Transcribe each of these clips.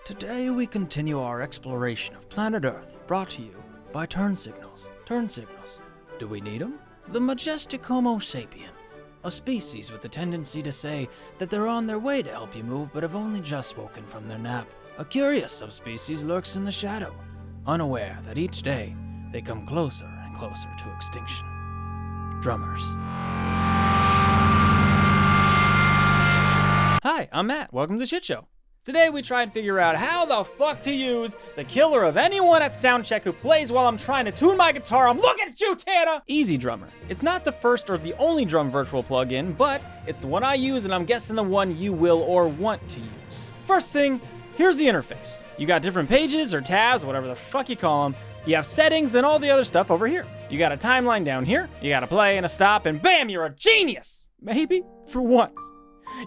Today we continue our exploration of planet Earth, brought to you by turn signals. Turn signals. Do we need them? The majestic Homo sapien, a species with the tendency to say that they're on their way to help you move but have only just woken from their nap. A curious subspecies lurks in the shadow, unaware that each day they come closer and closer to extinction. Drummers. Hi, I'm Matt. Welcome to the Shit Show. Today we try and figure out how the fuck to use the killer of anyone at Soundcheck who plays while I'm trying to tune my guitar. I'm looking at you, Tana! EZdrummer. It's not the first or the only drum virtual plugin, but it's the one I use and I'm guessing the one you will or want to use. First thing, here's the interface. You got different pages or tabs, whatever the fuck you call them. You have settings and all the other stuff over here. You got a timeline down here, you got a play and a stop, and bam, you're a genius! Maybe for once.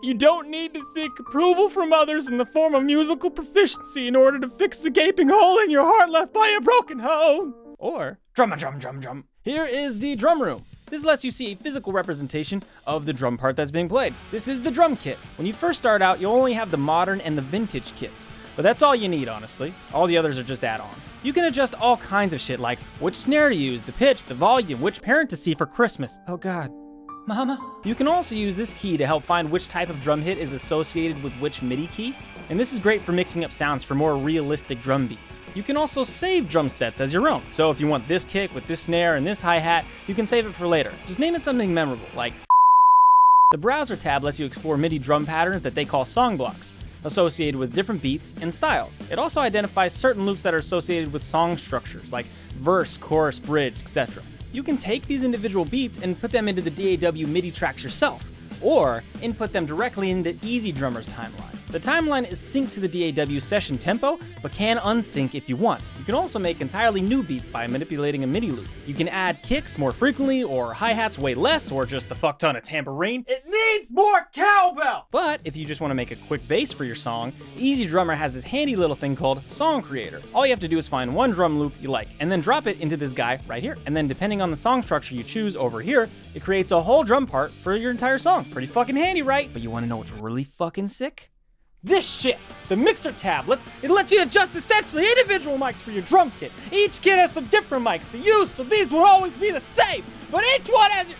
You don't need to seek approval from others in the form of musical proficiency in order to fix the gaping hole in your heart left by a broken home. Or, drum. Here is the drum room. This lets you see a physical representation of the drum part that's being played. This is the drum kit. When you first start out, you'll only have the modern and the vintage kits. But that's all you need, honestly. All the others are just add-ons. You can adjust all kinds of shit like which snare to use, the pitch, the volume, which parent to see for Christmas. Oh God. Mama. You can also use this key to help find which type of drum hit is associated with which MIDI key, and this is great for mixing up sounds for more realistic drum beats. You can also save drum sets as your own, so if you want this kick with this snare and this hi-hat, you can save it for later. Just name it something memorable, like The Browser tab lets you explore MIDI drum patterns that they call song blocks, associated with different beats and styles. It also identifies certain loops that are associated with song structures, like verse, chorus, bridge, etc. You can take these individual beats and put them into the DAW MIDI tracks yourself, or input them directly into EZdrummer's timeline. The timeline is synced to the DAW session tempo, but can unsync if you want. You can also make entirely new beats by manipulating a MIDI loop. You can add kicks more frequently, or hi-hats way less, or just a fuck ton of tambourine. It needs more cowbell! But if you just want to make a quick bass for your song, EZdrummer has this handy little thing called Songcreator. All you have to do is find one drum loop you like, and then drop it into this guy right here. And then depending on the song structure you choose over here, it creates a whole drum part for your entire song. Pretty fucking handy, right? But you want to know what's really fucking sick? This shit! The mixer tab lets you adjust essentially individual mics for your drum kit. Each kit has some different mics to use, so these will always be the same, but each one has your...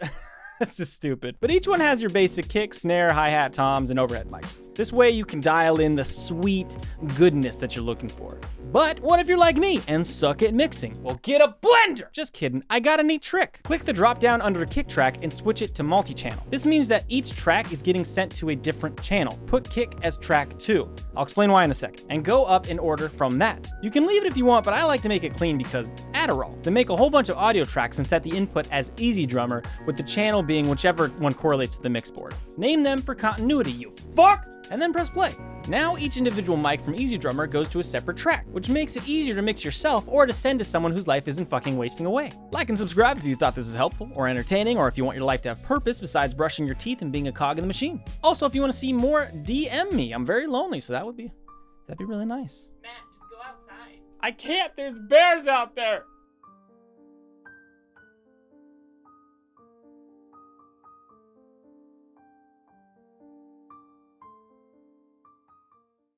This is stupid. But each one has your basic kick, snare, hi-hat, toms, and overhead mics. This way you can dial in the sweet goodness that you're looking for. But what if you're like me and suck at mixing? Well, get a blender! Just kidding, I got a neat trick. Click the drop down under a kick track and switch it to multi-channel. This means that each track is getting sent to a different channel. Put kick as track 2. I'll explain why in a second. And go up in order from that. You can leave it if you want, but I like to make it clean because Adderall. Then make a whole bunch of audio tracks and set the input as EZdrummer, with the channel being whichever one correlates to the mix board. Name them for continuity, you fuck! And then press play. Now each individual mic from EZdrummer goes to a separate track, which makes it easier to mix yourself or to send to someone whose life isn't fucking wasting away. Like and subscribe if you thought this was helpful or entertaining, or if you want your life to have purpose besides brushing your teeth and being a cog in the machine. Also, if you want to see more, DM me. I'm very lonely, so that'd be really nice. Matt, just go outside. I can't, there's bears out there!